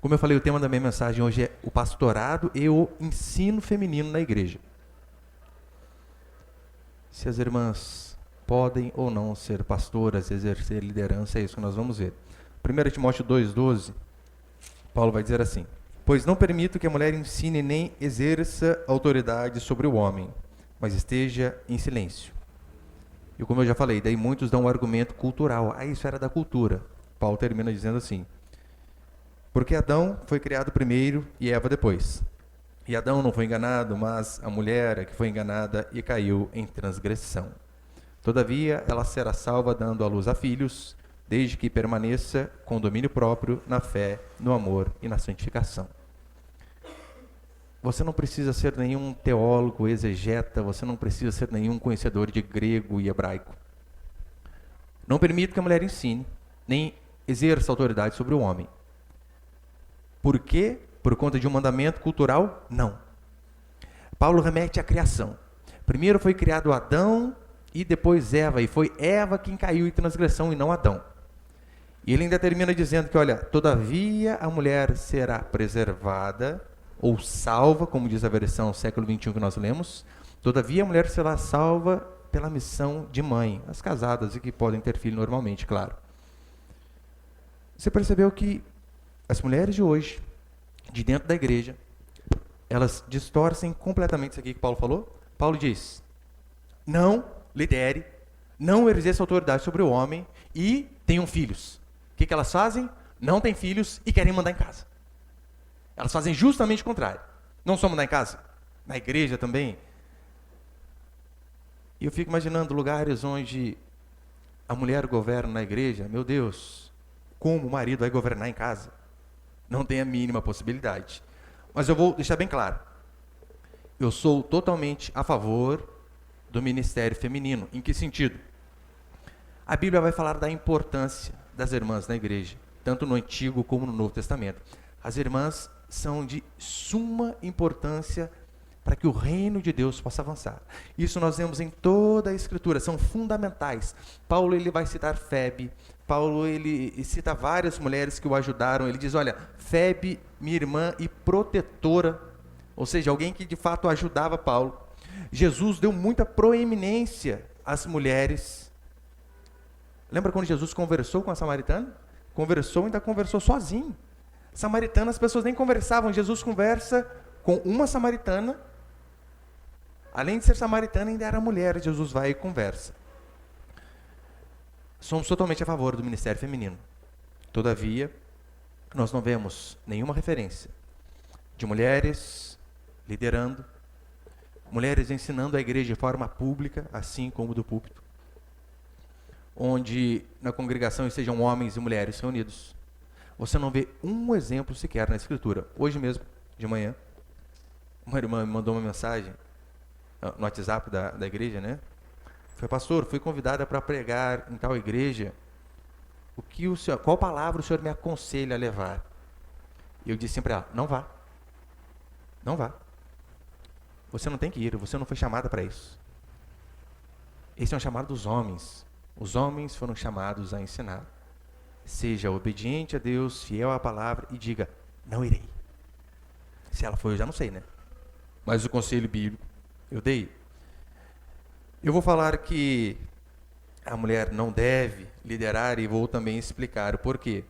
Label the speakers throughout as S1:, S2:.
S1: Como eu falei, o tema da minha mensagem hoje é o pastorado e o ensino feminino na igreja. Se as irmãs podem ou não ser pastoras, exercer liderança, é isso que nós vamos ver. 1 Timóteo 2,12, Paulo vai dizer assim: pois não permito que a mulher ensine nem exerça autoridade sobre o homem, mas esteja em silêncio. E como eu já falei, daí muitos dão um argumento cultural. Isso era da cultura. Paulo termina dizendo assim: porque Adão foi criado primeiro e Eva depois. E Adão não foi enganado, mas a mulher é que foi enganada e caiu em transgressão. Todavia, ela será salva dando à luz a filhos, desde que permaneça com domínio próprio na fé, no amor e na santificação. Você não precisa ser nenhum teólogo, exegeta, você não precisa ser nenhum conhecedor de grego e hebraico. Não permito que a mulher ensine, nem exerça autoridade sobre o homem. Por quê? Por conta de um mandamento cultural? Não. Paulo remete à criação. Primeiro foi criado Adão e depois Eva, e foi Eva quem caiu em transgressão e não Adão. E ele ainda termina dizendo que, olha, todavia a mulher será preservada ou salva, como diz a versão século XXI que nós lemos, todavia a mulher será salva pela missão de mãe, as casadas e que podem ter filho normalmente, claro. Você percebeu que as mulheres de hoje, de dentro da igreja, elas distorcem completamente isso aqui que Paulo falou? Paulo diz: não lidere, não exerça autoridade sobre o homem e tenham filhos. O que elas fazem? Não têm filhos e querem mandar em casa. Elas fazem justamente o contrário. Não só mandar em casa, na igreja também. E eu fico imaginando lugares onde a mulher governa na igreja. Meu Deus, como o marido vai governar em casa? Não tem a mínima possibilidade. Mas eu vou deixar bem claro. Eu sou totalmente a favor do ministério feminino. Em que sentido? A Bíblia vai falar da importância das irmãs na igreja, tanto no Antigo como no Novo Testamento. As irmãs são de suma importância para que o reino de Deus possa avançar. Isso nós vemos em toda a Escritura, são fundamentais. Paulo ele vai citar Febe, Paulo ele cita várias mulheres que o ajudaram, ele diz, olha, Febe, minha irmã e protetora, ou seja, alguém que de fato ajudava Paulo. Jesus deu muita proeminência às mulheres. Lembra quando Jesus conversou com a samaritana? Conversou, ainda conversou sozinho. Samaritana, as pessoas nem conversavam, Jesus conversa com uma samaritana. Além de ser samaritana, ainda era mulher. Jesus vai e conversa. Somos totalmente a favor do ministério feminino. Todavia, nós não vemos nenhuma referência de mulheres liderando, mulheres ensinando a igreja de forma pública, assim como do púlpito, onde na congregação estejam homens e mulheres reunidos. Você não vê um exemplo sequer na Escritura. Hoje mesmo, de manhã, uma irmã me mandou uma mensagem no WhatsApp da igreja, né? Foi, pastor, fui convidada para pregar em tal igreja. Qual palavra o senhor me aconselha a levar? E eu disse sempre a ela, não vá. Não vá. Você não tem que ir, você não foi chamada para isso. Esse é um chamado dos homens. Os homens foram chamados a ensinar. Seja obediente a Deus, fiel à palavra e diga, não irei. Se ela foi, eu já não sei, né? Mas o conselho bíblico eu dei. Eu vou falar que a mulher não deve liderar e vou também explicar o porquê.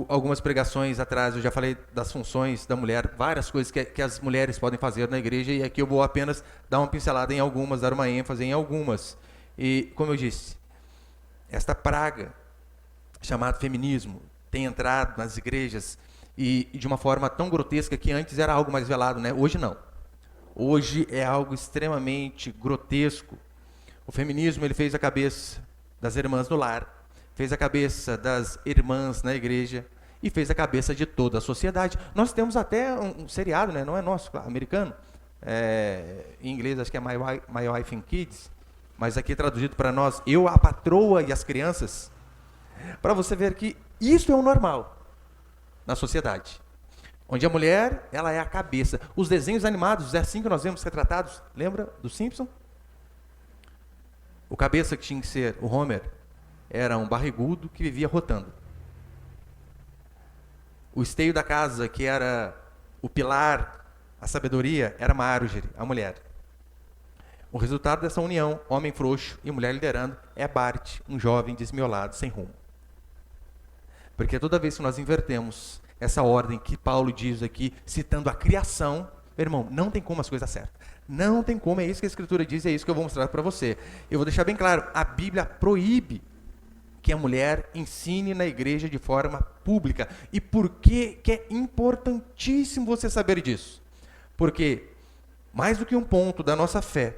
S1: Algumas pregações atrás eu já falei das funções da mulher, várias coisas que as mulheres podem fazer na igreja e aqui eu vou apenas dar uma pincelada em algumas, dar uma ênfase em algumas. E, como eu disse, esta praga chamada feminismo tem entrado nas igrejas e de uma forma tão grotesca que antes era algo mais velado, né? Hoje não. Hoje é algo extremamente grotesco. O feminismo ele fez a cabeça das irmãs no lar, fez a cabeça das irmãs na igreja e fez a cabeça de toda a sociedade. Nós temos até um seriado, né? Não é nosso, claro, americano. Em inglês acho que é My Wife and Kids, mas aqui traduzido para nós, Eu, a Patroa e as Crianças, para você ver que isso é o normal na sociedade. Onde a mulher, ela é a cabeça. Os desenhos animados, é assim que nós vemos retratados. Lembra do Simpson? O cabeça que tinha que ser o Homer era um barrigudo que vivia rotando. O esteio da casa, que era o pilar, a sabedoria, era Marjorie, a mulher. O resultado dessa união, homem frouxo e mulher liderando, é Bart, um jovem desmiolado, sem rumo. Porque toda vez que nós invertemos essa ordem que Paulo diz aqui, citando a criação, meu irmão, não tem como as coisas certas. Não tem como, é isso que a Escritura diz, é isso que eu vou mostrar para você. Eu vou deixar bem claro, a Bíblia proíbe que a mulher ensine na igreja de forma pública. E por que é importantíssimo você saber disso? Porque, mais do que um ponto da nossa fé,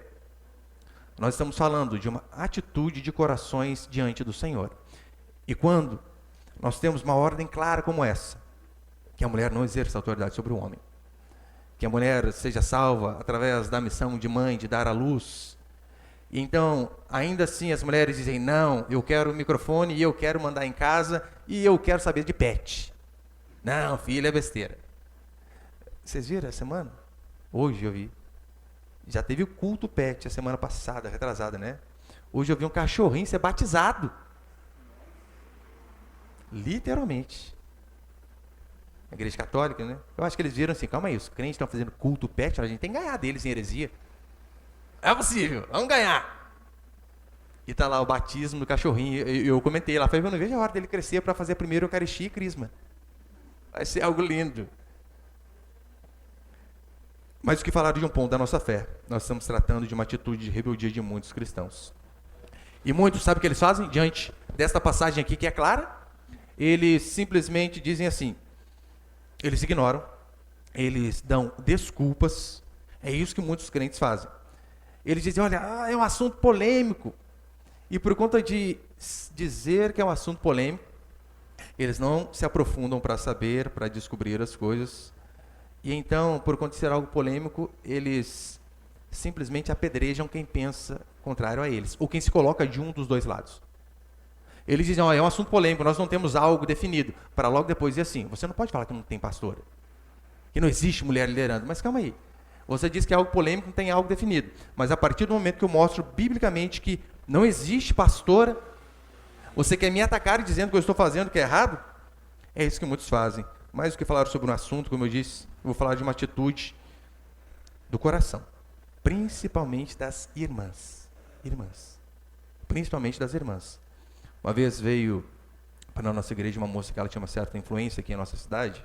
S1: nós estamos falando de uma atitude de corações diante do Senhor. E quando nós temos uma ordem clara como essa, que a mulher não exerça autoridade sobre o homem, que a mulher seja salva através da missão de mãe, de dar à luz, e então, ainda assim, as mulheres dizem, não, eu quero o microfone, e eu quero mandar em casa, e eu quero saber de pet. Não, filha, é besteira. Vocês viram a semana? Hoje eu vi. Já teve o culto pet a semana passada, retrasada, né? Hoje eu vi um cachorrinho ser batizado. Literalmente. A igreja católica, né? Eu acho que eles viram assim, calma aí, os crentes estão fazendo culto pet, a gente tem que ganhar deles em heresia. É possível, vamos ganhar. E está lá o batismo do cachorrinho. Eu comentei lá, falei, eu não vejo a hora dele crescer para fazer primeiro Eucaristia e Crisma. Vai ser algo lindo. Mas o que falaram de um ponto da nossa fé? Nós estamos tratando de uma atitude de rebeldia de muitos cristãos. E muitos, sabe o que eles fazem? Diante desta passagem aqui que é clara, eles simplesmente dizem assim, eles ignoram, eles dão desculpas, é isso que muitos crentes fazem. Eles dizem, olha, é um assunto polêmico. E por conta de dizer que é um assunto polêmico, eles não se aprofundam para saber, para descobrir as coisas. E então, por conta de ser algo polêmico, eles simplesmente apedrejam quem pensa contrário a eles, ou quem se coloca de um dos dois lados. Eles dizem, é um assunto polêmico, nós não temos algo definido. Para logo depois dizer assim, você não pode falar que não tem pastora, que não existe mulher liderando. Mas calma aí, você diz que é algo polêmico, não tem algo definido. Mas a partir do momento que eu mostro biblicamente que não existe pastora, você quer me atacar dizendo que eu estou fazendo o que é errado? É isso que muitos fazem. Mais do que falar sobre um assunto, como eu disse, eu vou falar de uma atitude do coração. Principalmente das irmãs. Principalmente das irmãs. Uma vez veio para a nossa igreja uma moça que ela tinha uma certa influência aqui em nossa cidade.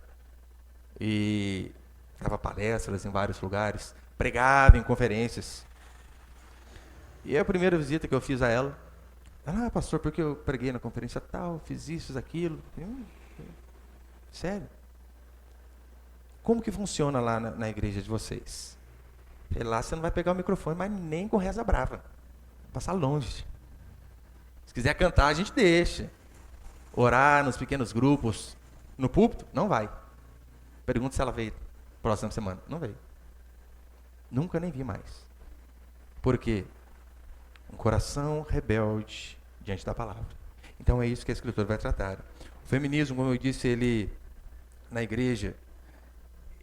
S1: E dava palestras em vários lugares. Pregava em conferências. E a primeira visita que eu fiz a ela, pastor, porque eu preguei na conferência tal, fiz isso, aquilo. Sério? Como que funciona lá na igreja de vocês? E lá você não vai pegar o microfone, mas nem com reza brava. Vai passar longe. Se quiser cantar, a gente deixa. Orar nos pequenos grupos, no púlpito, não vai. Pergunta se ela veio próxima semana. Não veio. Nunca nem vi mais. Por quê? Um coração rebelde diante da palavra. Então é isso que a Escritura vai tratar. O feminismo, como eu disse, ele na igreja,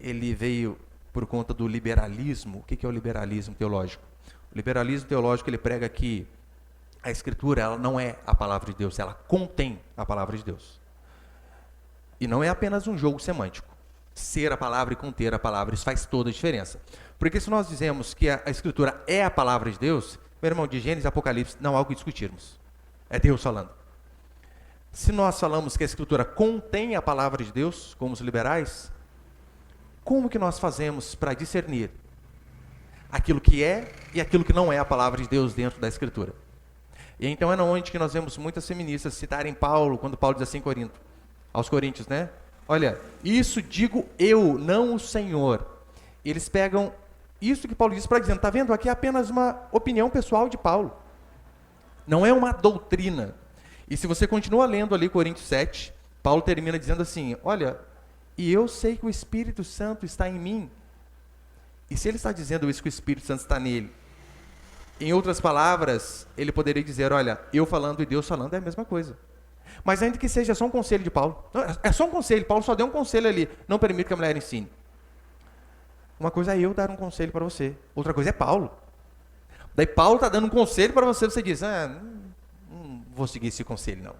S1: ele veio por conta do liberalismo. O que é o liberalismo teológico? O liberalismo teológico, ele prega que a Escritura, ela não é a palavra de Deus, ela contém a palavra de Deus. E não é apenas um jogo semântico. Ser a palavra e conter a palavra, isso faz toda a diferença. Porque se nós dizemos que a Escritura é a palavra de Deus, meu irmão, de Gênesis e Apocalipse, não há o que discutirmos. É Deus falando. Se nós falamos que a Escritura contém a palavra de Deus, como os liberais, como que nós fazemos para discernir aquilo que é e aquilo que não é a palavra de Deus dentro da Escritura? E então é onde que nós vemos muitas feministas citarem Paulo, quando Paulo diz assim aos Coríntios, né? Olha, isso digo eu, não o Senhor. Eles pegam isso que Paulo diz para dizer, está vendo? Aqui é apenas uma opinião pessoal de Paulo. Não é uma doutrina. E se você continua lendo ali Coríntios 7, Paulo termina dizendo assim, olha, e eu sei que o Espírito Santo está em mim. E se ele está dizendo isso, que o Espírito Santo está nele, em outras palavras, ele poderia dizer, olha, eu falando e Deus falando é a mesma coisa. Mas ainda que seja só um conselho de Paulo. Não, é só um conselho, Paulo só deu um conselho ali, não permite que a mulher ensine. Uma coisa é eu dar um conselho para você, outra coisa é Paulo. Daí Paulo está dando um conselho para você, você diz, não vou seguir esse conselho não.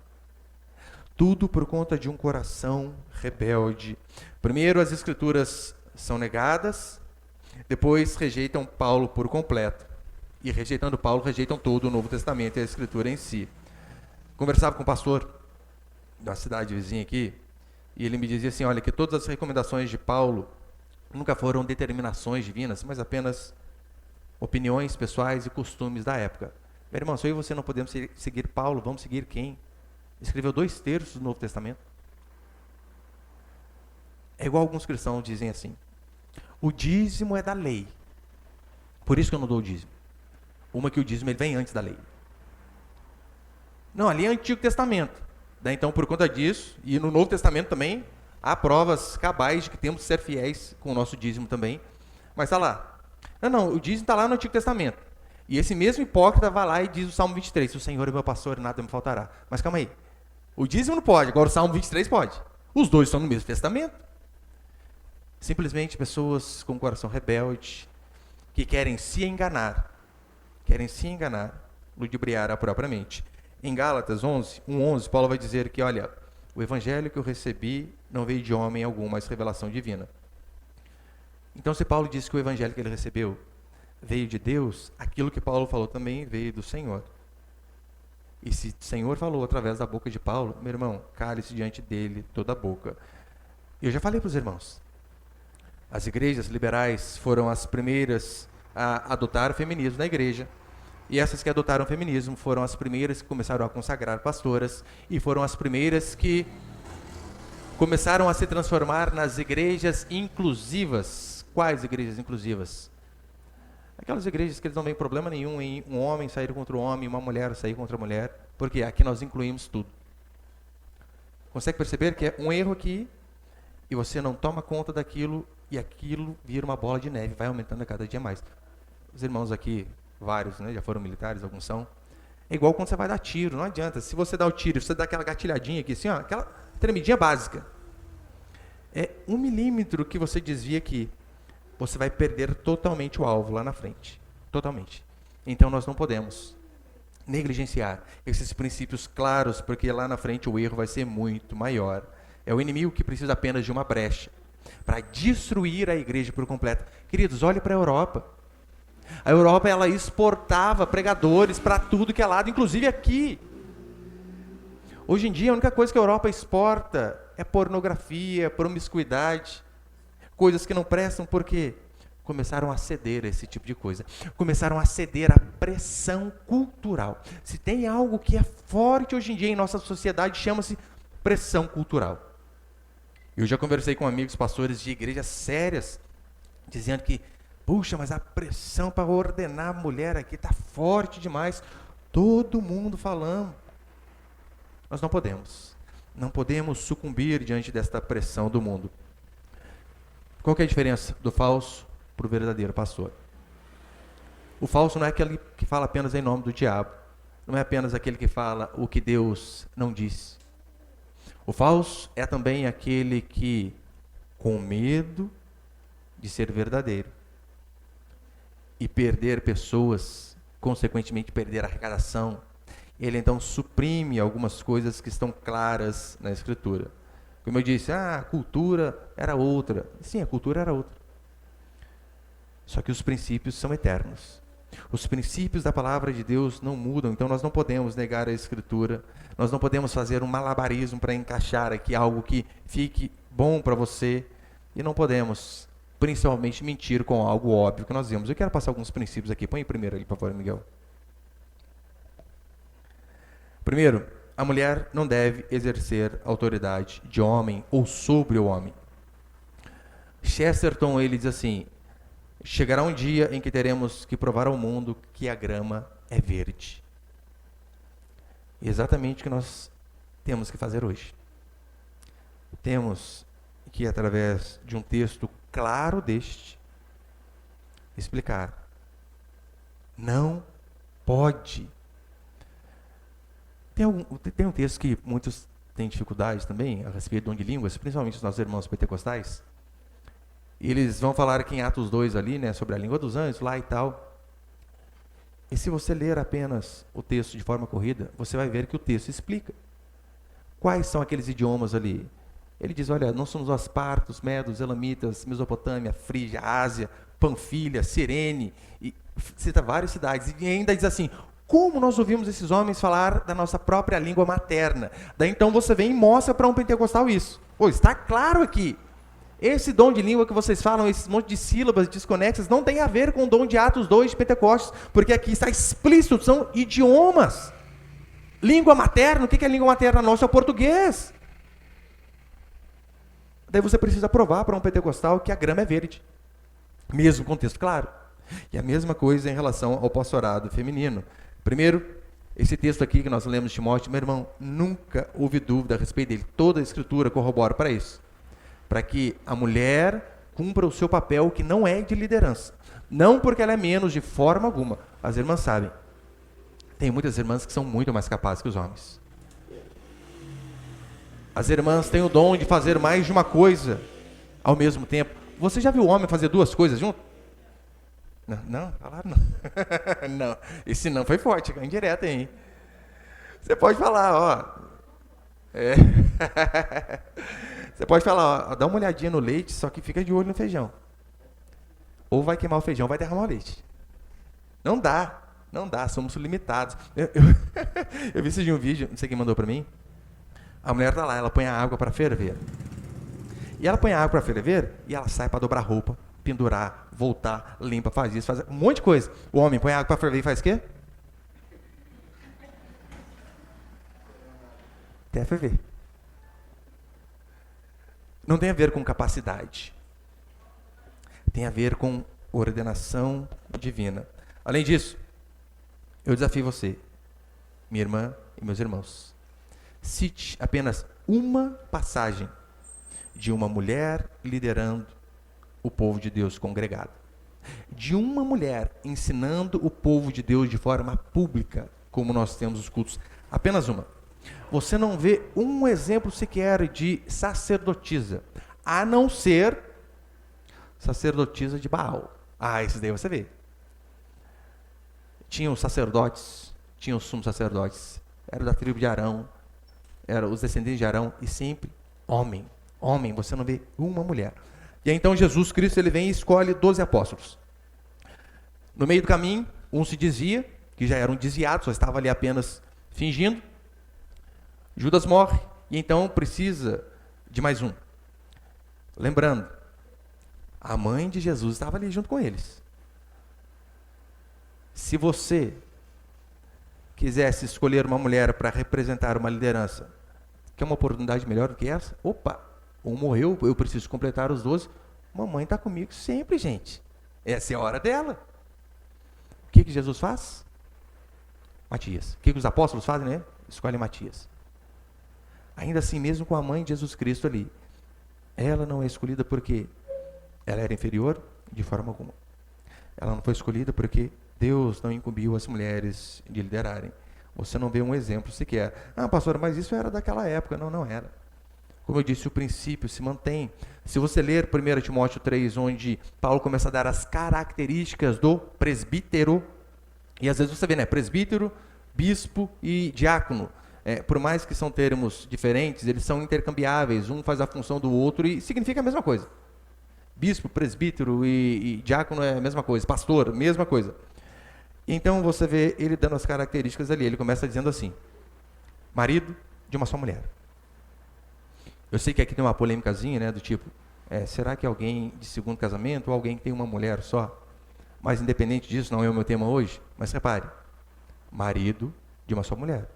S1: Tudo por conta de um coração rebelde. Primeiro as escrituras são negadas, depois rejeitam Paulo por completo. E rejeitando Paulo, rejeitam todo o Novo Testamento e a escritura em si. Conversava com um pastor da cidade vizinha aqui, e ele me dizia assim, olha, que todas as recomendações de Paulo nunca foram determinações divinas, mas apenas opiniões pessoais e costumes da época. Meu irmão, se eu e você não podemos seguir Paulo, vamos seguir quem? Escreveu 2/3 do Novo Testamento. É igual alguns cristãos dizem assim, o dízimo é da lei, por isso que eu não dou o dízimo. Uma que o dízimo ele vem antes da lei. Não, ali é Antigo Testamento. Daí, então, por conta disso, e no Novo Testamento também, há provas cabais de que temos que ser fiéis com o nosso dízimo também. Mas está lá. Não, o dízimo está lá no Antigo Testamento. E esse mesmo hipócrita vai lá e diz o Salmo 23, o Senhor é meu pastor e nada me faltará. Mas calma aí. O dízimo não pode, agora o Salmo 23 pode. Os dois estão no mesmo testamento. Simplesmente pessoas com um coração rebelde, que querem se enganar, ludibriar a própria mente. Em Gálatas 1:11, Paulo vai dizer que, olha, o evangelho que eu recebi não veio de homem algum, mas revelação divina. Então, se Paulo disse que o evangelho que ele recebeu veio de Deus, aquilo que Paulo falou também veio do Senhor. E se o Senhor falou através da boca de Paulo, meu irmão, cale-se diante dele toda a boca. Eu já falei para os irmãos, as igrejas liberais foram as primeiras a adotar o feminismo na igreja. E essas que adotaram o feminismo foram as primeiras que começaram a consagrar pastoras e foram as primeiras que começaram a se transformar nas igrejas inclusivas. Quais igrejas inclusivas? Aquelas igrejas que não tem problema nenhum em um homem sair contra um homem e uma mulher sair contra a mulher, porque aqui nós incluímos tudo. Consegue perceber que é um erro aqui e você não toma conta daquilo e aquilo vira uma bola de neve, vai aumentando a cada dia mais. Os irmãos aqui, vários, né, já foram militares, alguns são. É igual quando você vai dar tiro, não adianta. Se você dá o tiro, você dá aquela gatilhadinha aqui, assim, ó, aquela tremidinha básica. É 1 milímetro que você desvia aqui, você vai perder totalmente o alvo lá na frente. Totalmente. Então nós não podemos negligenciar esses princípios claros, porque lá na frente o erro vai ser muito maior. É o inimigo que precisa apenas de uma brecha para destruir a igreja por completo. Queridos, olhe para a Europa. A Europa, ela exportava pregadores para tudo que é lado, inclusive aqui. Hoje em dia, a única coisa que a Europa exporta é pornografia, promiscuidade, coisas que não prestam, porque começaram a ceder a esse tipo de coisa. Começaram a ceder à pressão cultural. Se tem algo que é forte hoje em dia em nossa sociedade, chama-se pressão cultural. Eu já conversei com amigos pastores de igrejas sérias, dizendo que, puxa, mas a pressão para ordenar a mulher aqui está forte demais. Todo mundo falando. Nós não podemos. Não podemos sucumbir diante desta pressão do mundo. Qual que é a diferença do falso para o verdadeiro pastor? O falso não é aquele que fala apenas em nome do diabo. Não é apenas aquele que fala o que Deus não disse. O falso é também aquele que, com medo de ser verdadeiro e perder pessoas, consequentemente perder a arrecadação, ele então suprime algumas coisas que estão claras na Escritura. Como eu disse, a cultura era outra. Sim, a cultura era outra. Só que os princípios são eternos. Os princípios da palavra de Deus não mudam, então nós não podemos negar a Escritura, nós não podemos fazer um malabarismo para encaixar aqui algo que fique bom para você, e não podemos, principalmente, mentir com algo óbvio que nós vemos. Eu quero passar alguns princípios aqui. Põe primeiro ali, por favor, Miguel. Primeiro, a mulher não deve exercer autoridade de homem ou sobre o homem. Chesterton, ele diz assim: chegará um dia em que teremos que provar ao mundo que a grama é verde. Exatamente o que nós temos que fazer hoje. Temos que, através de um texto claro deste, explicar. Não pode. Tem um texto que muitos têm dificuldade também, a respeito do dom de línguas, principalmente os nossos irmãos pentecostais. Eles vão falar aqui em Atos 2 ali, né, sobre a língua dos anjos lá e tal. E se você ler apenas o texto de forma corrida, você vai ver que o texto explica. Quais são aqueles idiomas ali? Ele diz, olha, não somos os partos, medos, elamitas, Mesopotâmia, Frígia, Ásia, Panfilha, Cirene, e cita várias cidades, e ainda diz assim, como nós ouvimos esses homens falar da nossa própria língua materna? Daí então você vem e mostra para um pentecostal isso. Pô, está claro aqui. Esse dom de língua que vocês falam, esse monte de sílabas desconexas, não tem a ver com o dom de Atos 2 de Pentecostes, porque aqui está explícito, são idiomas. Língua materna, o que é língua materna nossa? É o português. Daí você precisa provar para um pentecostal que a grama é verde. Mesmo contexto, claro. E a mesma coisa em relação ao pastorado feminino. Primeiro, esse texto aqui que nós lemos de Timóteo, meu irmão, nunca houve dúvida a respeito dele. Toda a Escritura corrobora para isso. Para que a mulher cumpra o seu papel que não é de liderança. Não porque ela é menos de forma alguma. As irmãs sabem. Tem muitas irmãs que são muito mais capazes que os homens. As irmãs têm o dom de fazer mais de uma coisa ao mesmo tempo. Você já viu o homem fazer duas coisas junto? Não, não, falaram não. Não, esse não foi forte, indireto, hein? Você pode falar, ó. Você pode falar, ó, dá uma olhadinha no leite, só que fica de olho no feijão. Ou vai queimar o feijão, vai derramar o leite. Não dá, não dá, somos limitados. Eu vi esse de um vídeo, não sei quem mandou para mim. A mulher tá lá, ela põe a água para ferver. E ela põe a água para ferver e ela sai para dobrar roupa, pendurar, voltar, limpa, faz isso, faz um monte de coisa. O homem põe a água para ferver e faz o quê? Até ferver. Não tem a ver com capacidade. Tem a ver com ordenação divina. Além disso, eu desafio você, minha irmã e meus irmãos. Cite apenas uma passagem de uma mulher liderando o povo de Deus congregado. De uma mulher ensinando o povo de Deus de forma pública, como nós temos os cultos. Apenas uma. Você não vê um exemplo sequer de sacerdotisa, a não ser sacerdotisa de Baal. Ah, isso daí você vê. Tinham os sacerdotes, tinham os sumos sacerdotes, era da tribo de Arão, eram os descendentes de Arão, e sempre homem. Homem, você não vê uma mulher. E aí, então Jesus Cristo, ele vem e escolhe 12 apóstolos. No meio do caminho, um se dizia, que já era um desviado, só estava ali apenas fingindo. Judas morre, e então precisa de mais um. Lembrando, a mãe de Jesus estava ali junto com eles. Se você quisesse escolher uma mulher para representar uma liderança, quer uma oportunidade melhor do que essa? Opa, um morreu, eu preciso completar os 12. Mamãe está comigo sempre, gente. Essa é a hora dela. O que Jesus faz? Matias. O que os apóstolos fazem, né? Escolhem Matias. Ainda assim, mesmo com a mãe de Jesus Cristo ali, ela não é escolhida porque ela era inferior de forma alguma. Ela não foi escolhida porque Deus não incumbiu as mulheres de liderarem. Você não vê um exemplo sequer. Ah, pastor, mas isso era daquela época. Não, não era. Como eu disse, o princípio se mantém. Se você ler 1 Timóteo 3, onde Paulo começa a dar as características do presbítero, e às vezes você vê, né, presbítero, bispo e diácono. Por mais que são termos diferentes, eles são intercambiáveis, um faz a função do outro e significa a mesma coisa. Bispo, presbítero e diácono é a mesma coisa, pastor, mesma coisa. Então você vê ele dando as características ali, ele começa dizendo assim, marido de uma só mulher. Eu sei que aqui tem uma polêmicazinha, né, do tipo, será que alguém de segundo casamento ou alguém que tem uma mulher só? Mas independente disso, não é o meu tema hoje, mas repare, marido de uma só mulher.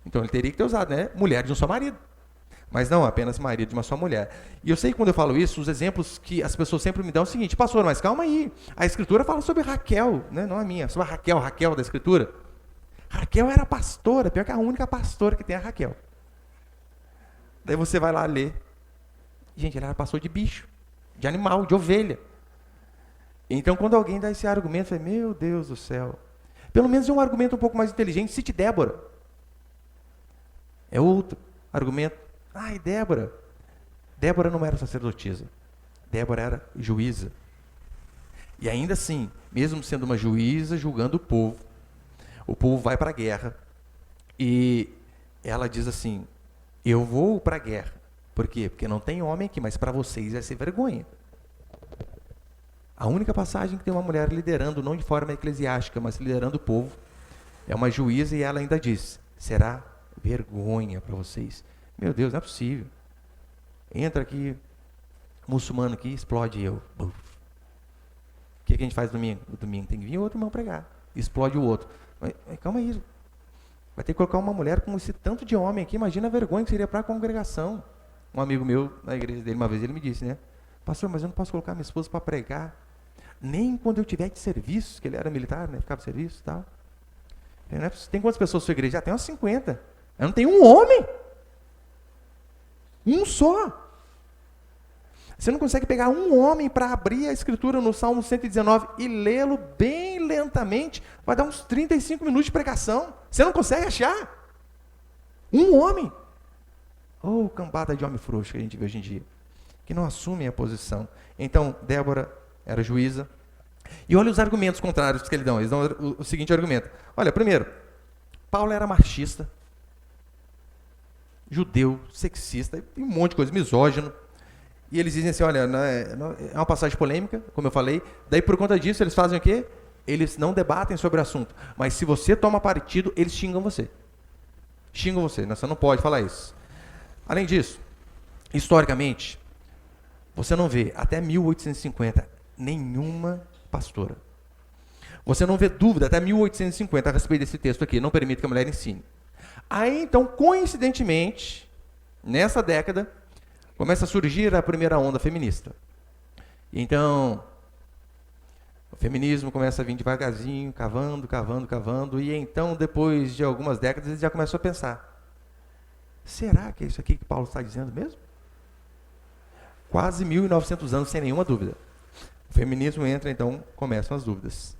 S1: Então ele teria que ter usado, né? Mulher de um só marido. Mas não apenas marido de uma só mulher. E eu sei que quando eu falo isso, os exemplos que as pessoas sempre me dão é o seguinte, pastor, mas calma aí. A Escritura fala sobre Raquel, né? Não a minha, sobre a Raquel da Escritura. Raquel era pastora, pior que a única pastora que tem é a Raquel. Daí você vai lá ler. Gente, ela era pastor de bicho, de animal, de ovelha. Então quando alguém dá esse argumento, eu falo, meu Deus do céu. Pelo menos é um argumento um pouco mais inteligente, cite Débora. É outro argumento. Ai, Débora. Débora não era sacerdotisa. Débora era juíza. E ainda assim, mesmo sendo uma juíza julgando o povo vai para a guerra. E ela diz assim, Eu vou para a guerra. Por quê? Porque não tem homem aqui, mas para vocês vai ser vergonha. A única passagem que tem uma mulher liderando, não de forma eclesiástica, mas liderando o povo, é uma juíza, e ela ainda diz: será vergonha para vocês. Meu Deus, não é possível. Entra aqui, muçulmano aqui, explode eu. Buf. O que a gente faz domingo? O domingo tem que vir outro irmão pregar. Explode o outro. Mas calma aí. Vai ter que colocar uma mulher com esse tanto de homem aqui. Imagina a vergonha que seria para a congregação. Um amigo meu, na igreja dele, uma vez ele me disse, né? Pastor, mas eu não posso colocar minha esposa para pregar. Nem quando eu tiver de serviço, que ele era militar, né? Ficava de serviço e tal. Tem quantas pessoas na sua igreja? Tem umas 50. Eu não tenho um homem. Um só. Você não consegue pegar um homem para abrir a escritura no Salmo 119 e lê-lo bem lentamente. Vai dar uns 35 minutos de pregação. Você não consegue achar? Um homem. Oh, cambada de homem frouxo que a gente vê hoje em dia. Que não assumem a posição. Então, Débora era juíza. E olha os argumentos contrários que eles dão. Eles dão o seguinte argumento. Olha, primeiro, Paulo era machista, judeu, sexista, e um monte de coisa, misógino. E eles dizem assim, olha, é uma passagem polêmica, como eu falei. Daí, por conta disso, eles fazem o quê? Eles não debatem sobre o assunto. Mas se você toma partido, eles xingam você. Xingam você. Você não pode falar isso. Além disso, historicamente, você não vê, até 1850, nenhuma pastora. Você não vê dúvida, até 1850, a respeito desse texto aqui, não permite que a mulher ensine. Aí, então, coincidentemente, nessa década, começa a surgir a primeira onda feminista. Então, o feminismo começa a vir devagarzinho, cavando, e então, depois de algumas décadas, eles já começam a pensar, será que é isso aqui que Paulo está dizendo mesmo? Quase 1900 anos, sem nenhuma dúvida. O feminismo entra, então, começam as dúvidas.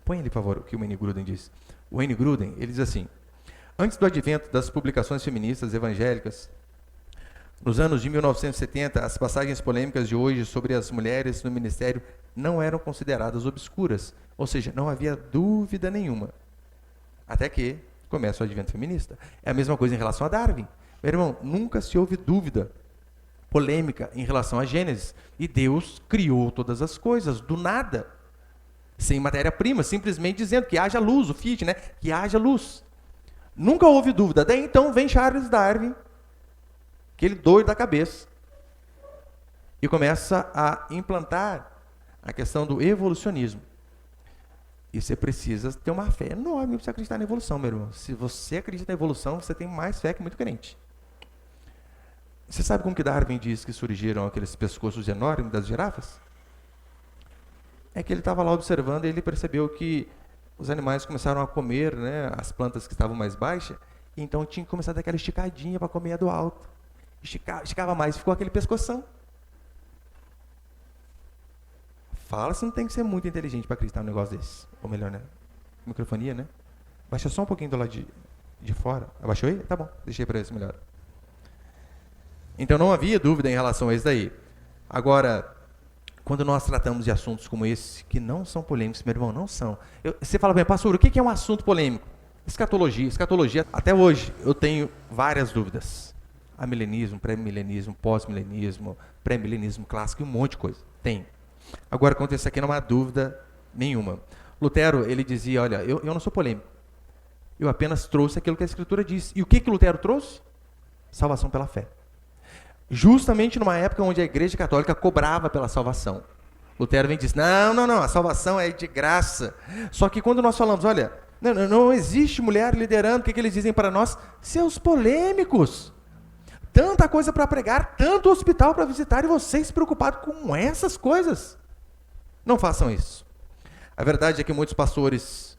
S1: Põe ali, por favor, o que o Wayne Grudem diz. O Wayne Grudem, ele diz assim, antes do advento das publicações feministas evangélicas, nos anos de 1970, as passagens polêmicas de hoje sobre as mulheres no ministério não eram consideradas obscuras, ou seja, não havia dúvida nenhuma. Até que começa o advento feminista. É a mesma coisa em relação a Darwin. Meu irmão, nunca se houve dúvida polêmica em relação a Gênesis. E Deus criou todas as coisas, do nada, sem matéria-prima, simplesmente dizendo que haja luz, o Fiat, né? Que haja luz. Nunca houve dúvida. Daí então vem Charles Darwin, aquele doido da cabeça, e começa a implantar a questão do evolucionismo. E você precisa ter uma fé enorme para você acreditar na evolução, meu irmão. Se você acredita na evolução, você tem mais fé que muito crente. Você sabe como que Darwin diz que surgiram aqueles pescoços enormes das girafas? É que ele estava lá observando e ele percebeu que os animais começaram a comer, né, as plantas que estavam mais baixas, e então tinha que começar a dar aquela esticadinha para comer a do alto. Esticava mais, ficou aquele pescoção. Fala, você não tem que ser muito inteligente para acreditar num negócio desse. Ou melhor, né? Microfonia, né? Baixa só um pouquinho do lado de fora. Abaixou aí? Tá bom, deixei para isso melhor. Então não havia dúvida em relação a isso daí. Agora, quando nós tratamos de assuntos como esse, que não são polêmicos, meu irmão, não são. Você fala bem, pastor, o que é um assunto polêmico? Escatologia. Escatologia, até hoje, eu tenho várias dúvidas. Amilenismo, pré-milenismo, pós-milenismo, pré-milenismo clássico, um monte de coisa. Tem. Agora, quanto a isso aqui, não há dúvida nenhuma. Lutero, ele dizia, olha, eu não sou polêmico. Eu apenas trouxe aquilo que a Escritura diz. E o que Lutero trouxe? Salvação pela fé. Justamente numa época onde a Igreja Católica cobrava pela salvação. Lutero vem e diz, não, a salvação é de graça. Só que quando nós falamos, olha, não existe mulher liderando, o que eles dizem para nós? Seus polêmicos. Tanta coisa para pregar, tanto hospital para visitar, e vocês preocupados com essas coisas. Não façam isso. A verdade é que muitos pastores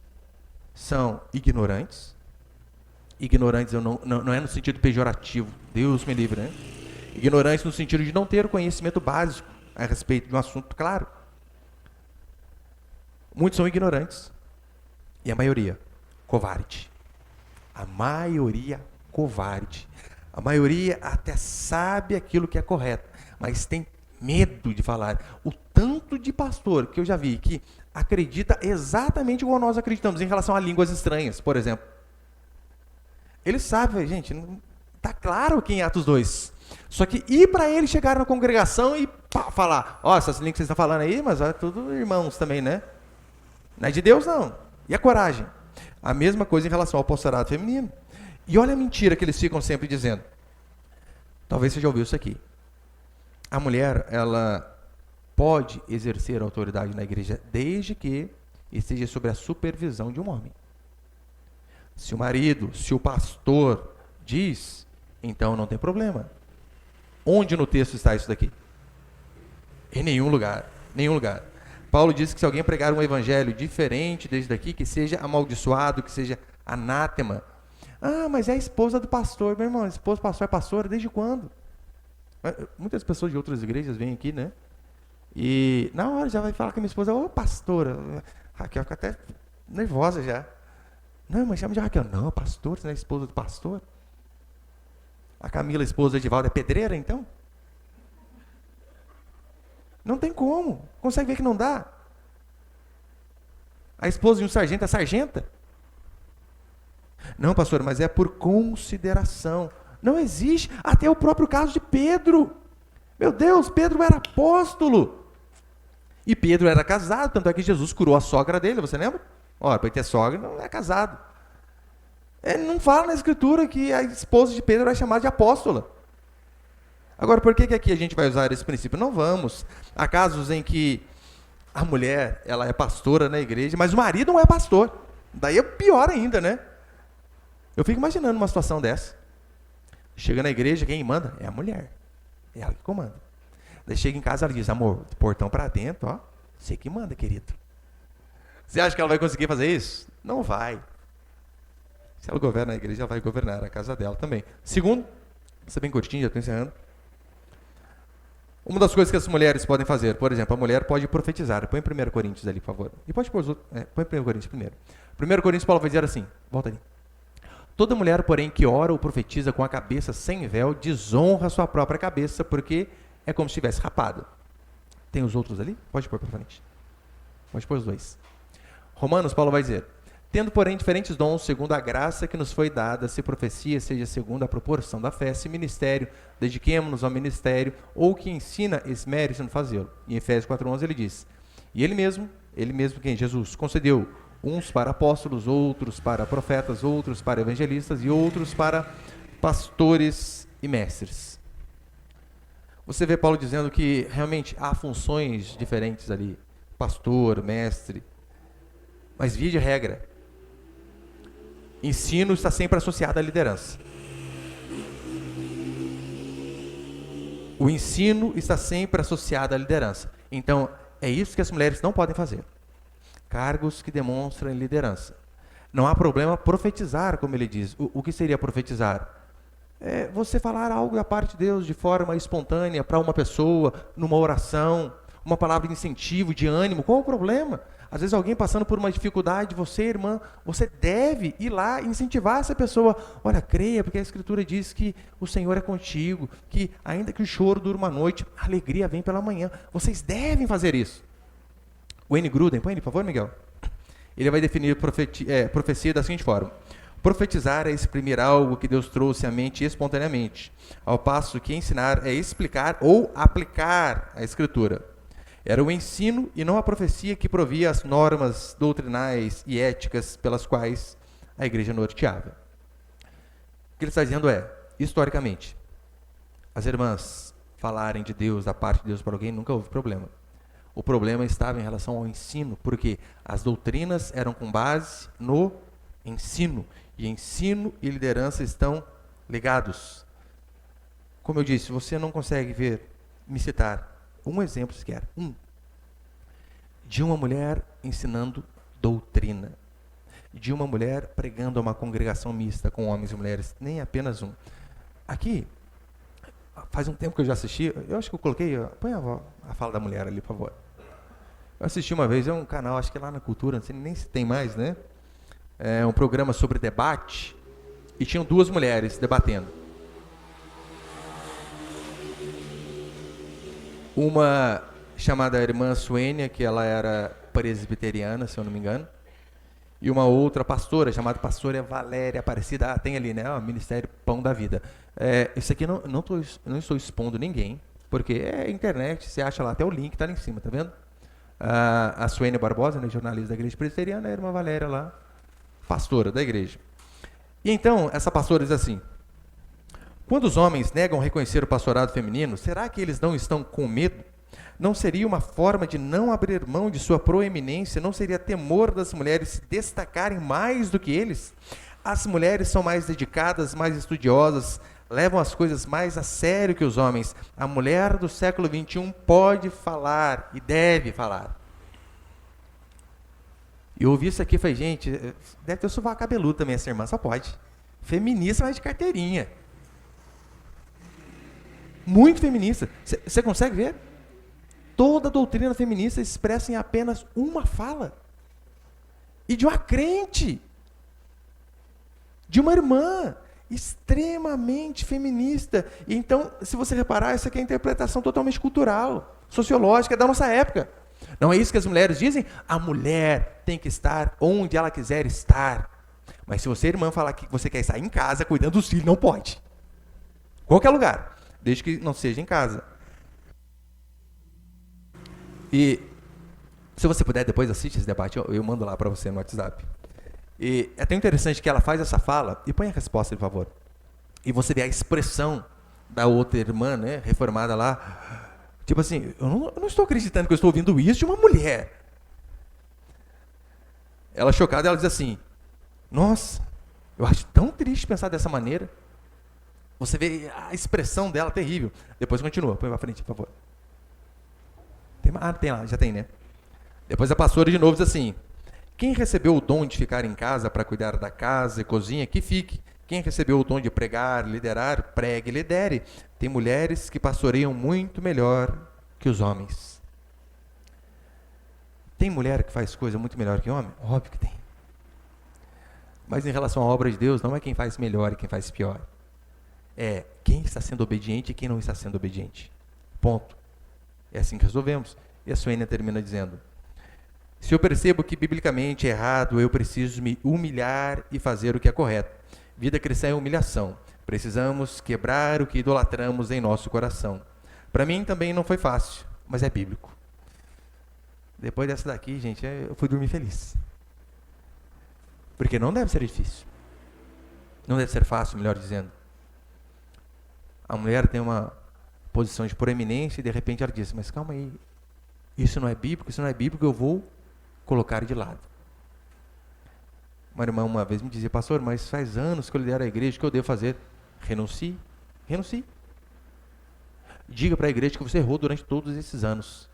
S1: são ignorantes. Ignorantes não é no sentido pejorativo, Deus me livre, né? Ignorantes no sentido de não ter conhecimento básico a respeito de um assunto claro. Muitos são ignorantes. E a maioria, covarde. A maioria, covarde. A maioria até sabe aquilo que é correto, mas tem medo de falar. O tanto de pastor que eu já vi que acredita exatamente igual nós acreditamos em relação a línguas estranhas, por exemplo. Ele sabe, gente, Está claro que em Atos 2. Só que ir para ele chegar na congregação e falar, essas línguas que vocês estão falando aí, mas é tudo irmãos também, né? Não é de Deus, não. E a coragem? A mesma coisa em relação ao apostolado feminino. E olha a mentira que eles ficam sempre dizendo. Talvez você já ouviu isso aqui. A mulher, ela pode exercer autoridade na igreja desde que esteja sob a supervisão de um homem. Se o marido, se o pastor diz, então não tem problema. Onde no texto está isso daqui? Em nenhum lugar. Nenhum lugar. Paulo diz que se alguém pregar um evangelho diferente desde daqui, que seja amaldiçoado, que seja anátema. Mas é a esposa do pastor. Meu irmão, a esposa do pastor é pastora desde quando? Muitas pessoas de outras igrejas vêm aqui, né? E na hora já vai falar que a minha esposa é pastora. Raquel fica até nervosa já. Não, mas chama de Raquel. Não, pastor, você não é esposa do pastor? A Camila, esposa de Edivaldo, é pedreira, então? Não tem como. Consegue ver que não dá? A esposa de um sargento é sargenta? Não, pastor, mas é por consideração. Não existe. Até o próprio caso de Pedro. Meu Deus, Pedro era apóstolo. E Pedro era casado, tanto é que Jesus curou a sogra dele, você lembra? Para ele ter sogra, não é casado. Ele não fala na escritura que a esposa de Pedro é chamada de apóstola. Agora, por que aqui a gente vai usar esse princípio? Não vamos. Há casos em que a mulher, ela é pastora na igreja, mas o marido não é pastor. Daí é pior ainda, né? Eu fico imaginando uma situação dessa. Chega na igreja, quem manda? É a mulher. É ela que comanda. Daí chega em casa, ela diz, amor, portão para dentro, você que manda, querido. Você acha que ela vai conseguir fazer isso? Não vai. Se ela governa a igreja, ela vai governar a casa dela também. Segundo, isso é bem curtinho, já estou encerrando. Uma das coisas que as mulheres podem fazer, por exemplo, a mulher pode profetizar. Põe 1 Coríntios ali, por favor. E pode pôr os outros. Põe 1 Coríntios primeiro. 1 Coríntios, Paulo vai dizer assim, volta ali. Toda mulher, porém, que ora ou profetiza com a cabeça sem véu, desonra a sua própria cabeça, porque é como se estivesse rapado. Tem os outros ali? Pode pôr para frente. Pode pôr os dois. Romanos, Paulo vai dizer, tendo, porém, diferentes dons, segundo a graça que nos foi dada, se profecia, seja segundo a proporção da fé, se ministério, dediquemo-nos ao ministério, ou que ensina, esmere-se no fazê-lo. Em Efésios 4:11 ele diz, e ele mesmo quem? Jesus, concedeu uns para apóstolos, outros para profetas, outros para evangelistas e outros para pastores e mestres. Você vê Paulo dizendo que realmente há funções diferentes ali, pastor, mestre, mas via de regra, ensino está sempre associado à liderança. O ensino está sempre associado à liderança. Então, é isso que as mulheres não podem fazer. Cargos que demonstram liderança. Não há problema profetizar, como ele diz. O que seria profetizar? É você falar algo da parte de Deus de forma espontânea para uma pessoa, numa oração, uma palavra de incentivo, de ânimo. Qual o problema? Às vezes alguém passando por uma dificuldade, você, irmã, você deve ir lá e incentivar essa pessoa. Olha, creia, porque a Escritura diz que o Senhor é contigo, que ainda que o choro dure uma noite, a alegria vem pela manhã. Vocês devem fazer isso. Wayne Grudem, põe ele, por favor, Miguel. Ele vai definir profecia da seguinte forma. Profetizar é exprimir algo que Deus trouxe à mente espontaneamente, ao passo que ensinar é explicar ou aplicar a Escritura. Era o ensino e não a profecia que provia as normas doutrinais e éticas pelas quais a igreja norteava. O que ele está dizendo é, historicamente, as irmãs falarem de Deus, da parte de Deus para alguém, nunca houve problema. O problema estava em relação ao ensino, porque as doutrinas eram com base no ensino. E ensino e liderança estão ligados. Como eu disse, você não consegue me citar um exemplo sequer, de uma mulher ensinando doutrina, de uma mulher pregando a uma congregação mista com homens e mulheres, nem apenas um. Aqui, faz um tempo que eu já assisti, eu acho que eu coloquei, põe a fala da mulher ali, por favor. Eu assisti uma vez, é um canal, acho que é lá na Cultura, não sei nem se tem mais, né? É um programa sobre debate, e tinham duas mulheres debatendo. Uma chamada irmã Suênia, que ela era presbiteriana, se eu não me engano, e uma outra pastora, chamada pastora Valéria Aparecida. Tem ali, né? O Ministério Pão da Vida. Isso aqui não estou expondo ninguém, porque é internet, você acha lá, até o link está ali em cima, tá vendo? A Suene Barbosa, né, jornalista da Igreja Presbiteriana, a irmã Valéria lá, pastora da igreja. E então, essa pastora diz assim: quando os homens negam reconhecer o pastorado feminino, será que eles não estão com medo? Não seria uma forma de não abrir mão de sua proeminência? Não seria temor das mulheres se destacarem mais do que eles? As mulheres são mais dedicadas, mais estudiosas, levam as coisas mais a sério que os homens. A mulher do século XXI pode falar e deve falar. E eu ouvi isso aqui e falei, gente, deve ter o sovaco cabeludo também essa irmã, só pode. Feminista, mas de carteirinha. Muito feminista. Você consegue ver? Toda a doutrina feminista expressa em apenas uma fala. E de uma crente. De uma irmã extremamente feminista. E então, se você reparar, isso aqui é interpretação totalmente cultural, sociológica da nossa época. Não é isso que as mulheres dizem? A mulher tem que estar onde ela quiser estar. Mas se você, irmã, falar que você quer estar em casa, cuidando dos filhos, não pode. Qualquer lugar, desde que não seja em casa. E se você puder, depois assiste esse debate, eu mando lá para você no WhatsApp. E é tão interessante que ela faz essa fala, e põe a resposta, por favor. E você vê a expressão da outra irmã, né, reformada lá, tipo assim, eu não estou acreditando que eu estou ouvindo isso de uma mulher. Ela chocada, ela diz assim, nossa, eu acho tão triste pensar dessa maneira. Você vê a expressão dela terrível. Depois continua, põe para frente, por favor. Tem lá, já tem, né? Depois a pastora de novo diz assim, quem recebeu o dom de ficar em casa para cuidar da casa e cozinha, que fique. Quem recebeu o dom de pregar, liderar, pregue e lidere. Tem mulheres que pastoreiam muito melhor que os homens. Tem mulher que faz coisa muito melhor que homem? Óbvio que tem. Mas em relação à obra de Deus, não é quem faz melhor e quem faz pior. É quem está sendo obediente e quem não está sendo obediente. Ponto. É assim que resolvemos. E a Suênia termina dizendo, se eu percebo que biblicamente é errado, eu preciso me humilhar e fazer o que é correto. Vida cristã é humilhação. Precisamos quebrar o que idolatramos em nosso coração. Para mim também não foi fácil, mas é bíblico. Depois dessa daqui, gente, eu fui dormir feliz. Porque não deve ser difícil. Não deve ser fácil, melhor dizendo. A mulher tem uma posição de proeminência e de repente ela diz, mas calma aí, isso não é bíblico, eu vou colocar de lado. Uma irmã uma vez me dizia, pastor, mas faz anos que eu lidero a igreja, o que eu devo fazer? Renuncie. Diga para a igreja que você errou durante todos esses anos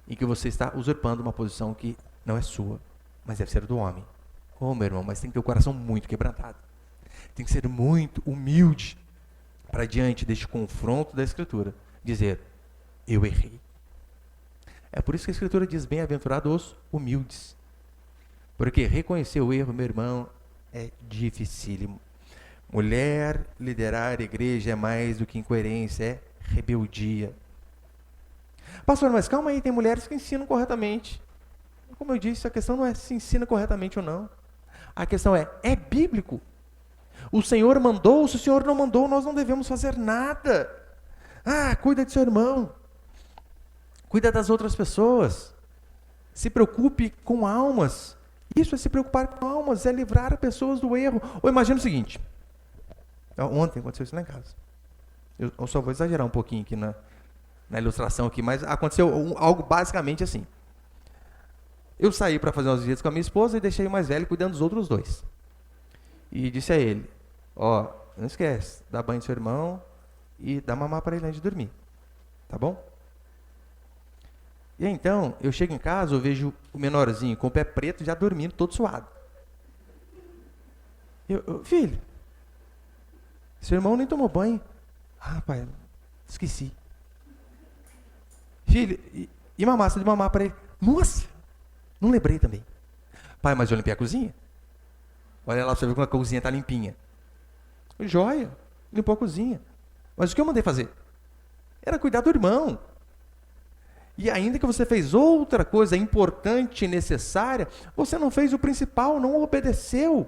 S1: e que você está usurpando uma posição que não é sua, mas deve ser do homem. Oh, meu irmão, mas tem que ter o coração muito quebrantado. Tem que ser muito humilde para diante deste confronto da Escritura, dizer, eu errei. É por isso que a Escritura diz, bem-aventurados os humildes. Porque reconhecer o erro, meu irmão, é dificílimo. Mulher liderar a igreja é mais do que incoerência, é rebeldia. Pastor, mas calma aí, tem mulheres que ensinam corretamente. Como eu disse, a questão não é se ensina corretamente ou não. A questão é bíblico. O Senhor mandou, se o Senhor não mandou, nós não devemos fazer nada. Cuida de seu irmão. Cuida das outras pessoas. Se preocupe com almas. Isso é se preocupar com almas, é livrar pessoas do erro. Ou imagina o seguinte. Ontem aconteceu isso lá em casa. Eu só vou exagerar um pouquinho aqui na ilustração aqui, mas aconteceu algo basicamente assim. Eu saí para fazer umas visitas com a minha esposa e deixei o mais velho cuidando dos outros dois. E disse a ele, não esquece, dá banho no seu irmão e dá mamar para ele antes de dormir. Tá bom? E então, eu chego em casa, eu vejo o menorzinho com o pé preto já dormindo, todo suado. Filho, seu irmão nem tomou banho. Pai, esqueci. Filho, e mamasse de mamar para ele. Nossa, não lembrei também. Pai, mas eu limpei a cozinha. Olha lá, você vê como a cozinha está limpinha. Joia, limpou a cozinha. Mas o que eu mandei fazer? Era cuidar do irmão. E ainda que você fez outra coisa importante e necessária, você não fez o principal, não obedeceu.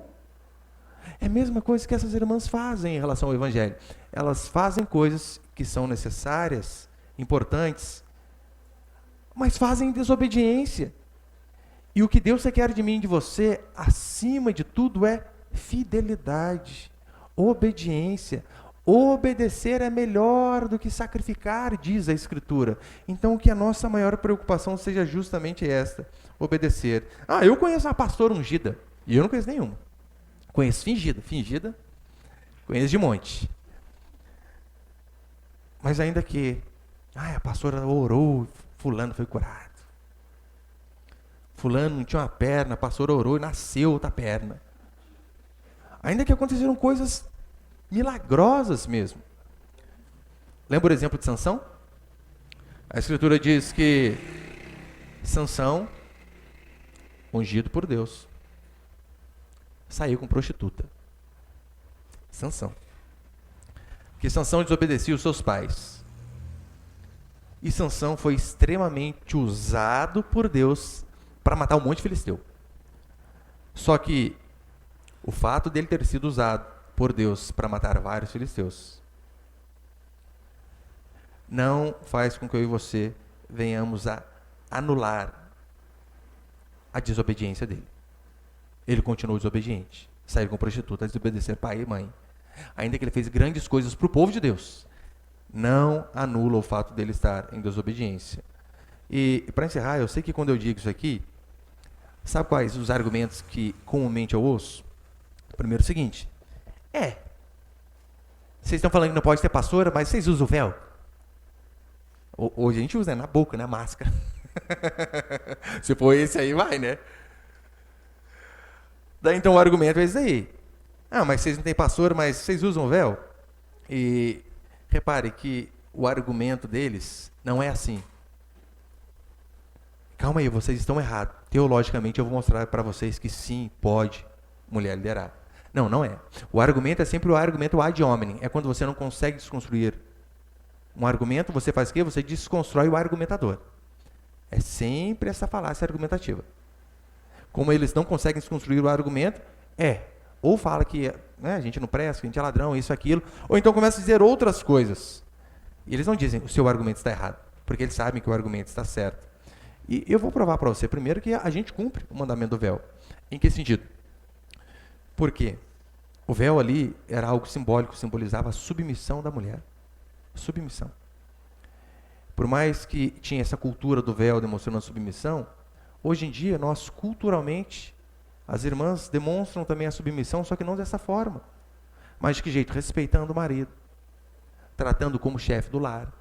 S1: É a mesma coisa que essas irmãs fazem em relação ao Evangelho. Elas fazem coisas que são necessárias, importantes, mas fazem em desobediência. E o que Deus quer de mim e de você, acima de tudo, é fidelidade, obediência. Obedecer é melhor do que sacrificar, diz a Escritura. Então, que a nossa maior preocupação seja justamente esta, obedecer. Eu conheço uma pastora ungida, e eu não conheço nenhuma. Conheço fingida, conheço de monte. Mas ainda que, a pastora orou, fulano foi curado. Fulano não tinha uma perna, a pastora orou e nasceu outra perna. Ainda que aconteceram coisas milagrosas mesmo. Lembra o exemplo de Sansão? A Escritura diz que Sansão, ungido por Deus, saiu com prostituta. Sansão. Porque Sansão desobedecia os seus pais. E Sansão foi extremamente usado por Deus para matar um monte de filisteu. Só que o fato dele ter sido usado por Deus para matar vários filisteus não faz com que eu e você venhamos a anular a desobediência dele. Ele continuou desobediente, saiu com prostituta, desobedecer pai e mãe. Ainda que ele fez grandes coisas para o povo de Deus, não anula o fato dele estar em desobediência. E para encerrar, eu sei que quando eu digo isso aqui, sabe quais os argumentos que comumente eu ouço? Primeiro, o seguinte: vocês estão falando que não pode ter pastora, mas vocês usam o véu? Hoje a gente usa, né? Na boca, né? Máscara. Se for esse aí, vai, né? Daí então o argumento é esse aí. Mas vocês não têm pastora, mas vocês usam o véu? E repare que o argumento deles não é assim. Calma aí, vocês estão errados. Teologicamente eu vou mostrar para vocês que sim, pode mulher liderar. Não é. O argumento é sempre o argumento ad hominem. É quando você não consegue desconstruir um argumento, você faz o quê? Você desconstrói o argumentador. É sempre essa falácia argumentativa. Como eles não conseguem desconstruir o argumento, ou fala que a gente não presta, que a gente é ladrão, isso, aquilo, ou então começa a dizer outras coisas. E eles não dizem o seu argumento está errado, porque eles sabem que o argumento está certo. E eu vou provar para você primeiro que a gente cumpre o mandamento do véu. Em que sentido? Porque o véu ali era algo simbólico, simbolizava a submissão da mulher. Submissão. Por mais que tinha essa cultura do véu demonstrando a submissão, hoje em dia nós culturalmente, as irmãs demonstram também a submissão, só que não dessa forma. Mas de que jeito? Respeitando o marido, tratando como chefe do lar,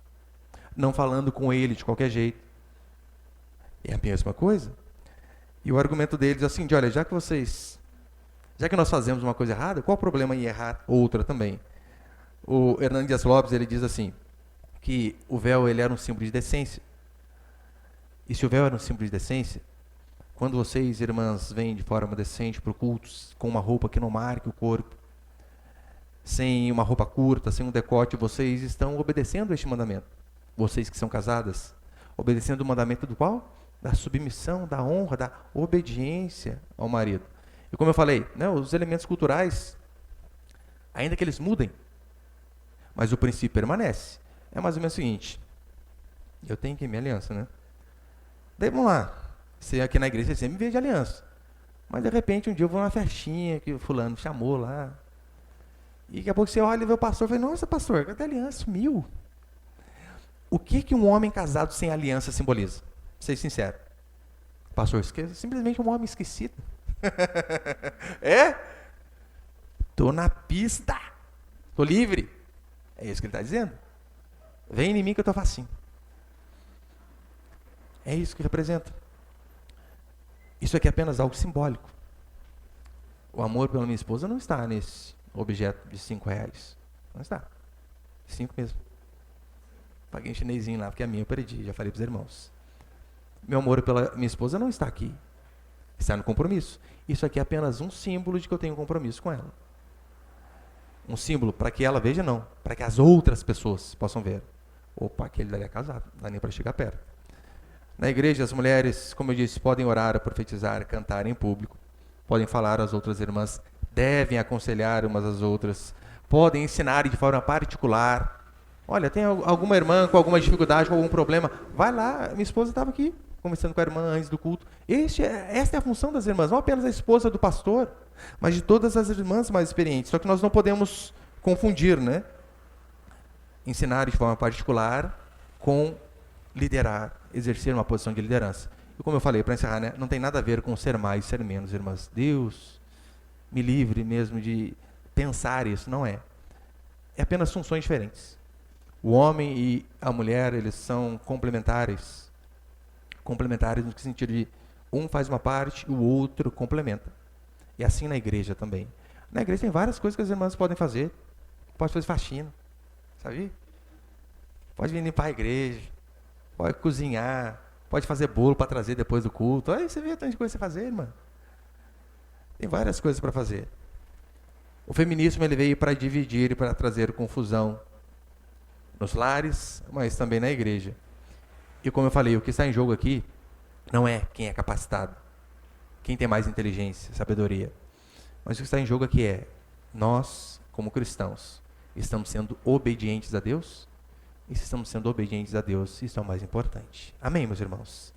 S1: não falando com ele de qualquer jeito. É a mesma coisa. E o argumento deles é assim, olha, já que nós fazemos uma coisa errada, qual o problema em errar outra também? O Hernando Dias Lopes, ele diz assim, que o véu ele era um símbolo de decência. E se o véu era um símbolo de decência, quando vocês, irmãs, vêm de forma decente para o culto, com uma roupa que não marque o corpo, sem uma roupa curta, sem um decote, vocês estão obedecendo a este mandamento. Vocês que são casadas, obedecendo o mandamento do qual? Da submissão, da honra, da obediência ao marido. E como eu falei, os elementos culturais, ainda que eles mudem, mas o princípio permanece. É mais ou menos o seguinte, eu tenho que ir minha aliança, né? Daí vamos lá, você aqui na igreja você sempre me vê de aliança. Mas de repente um dia eu vou numa festinha que o fulano chamou lá. E daqui a pouco você olha e vê o pastor e fala, nossa pastor, cadê a aliança? Sumiu. O que um homem casado sem aliança simboliza? Ser sincero. Pastor, simplesmente um homem esquecido. Tô na pista. Tô livre. É isso que ele está dizendo. Vem em mim que eu tô facinho. É isso que representa. Isso aqui é apenas algo simbólico. O amor pela minha esposa não está nesse objeto de R$5. Não está. 5 mesmo. Paguei um chinesinho lá, porque a minha eu perdi, já falei para os irmãos. Meu amor pela minha esposa não está aqui. Está no compromisso. Isso aqui é apenas um símbolo de que eu tenho um compromisso com ela. Um símbolo para que ela veja, não. Para que as outras pessoas possam ver. Opa, aquele dali é casado. Não dá nem para chegar perto. Na igreja, as mulheres, como eu disse, podem orar, profetizar, cantar em público, podem falar às outras irmãs, devem aconselhar umas às outras, podem ensinar de forma particular. Olha, tem alguma irmã com alguma dificuldade, com algum problema, vai lá, minha esposa estava aqui, conversando com a irmã antes do culto. Esta é a função das irmãs, não apenas a esposa do pastor, mas de todas as irmãs mais experientes. Só que nós não podemos confundir, né? Ensinar de forma particular com liderar, exercer uma posição de liderança. E como eu falei, para encerrar, né, não tem nada a ver com ser mais, ser menos, irmãs. Deus me livre mesmo de pensar isso, não é. É apenas funções diferentes. O homem e a mulher, eles são complementares. Complementares no sentido de um faz uma parte e o outro complementa. E assim na igreja também. Na igreja tem várias coisas que as irmãs podem fazer. Pode fazer faxina, sabe? Pode vir limpar a igreja, pode cozinhar, pode fazer bolo para trazer depois do culto. Aí você vê tanta coisa para fazer, irmã. Tem várias coisas para fazer. O feminismo ele veio para dividir e para trazer confusão nos lares, mas também na igreja. E como eu falei, o que está em jogo aqui não é quem é capacitado, quem tem mais inteligência, sabedoria. Mas o que está em jogo aqui é nós, como cristãos, estamos sendo obedientes a Deus? E se estamos sendo obedientes a Deus, isso é o mais importante. Amém, meus irmãos?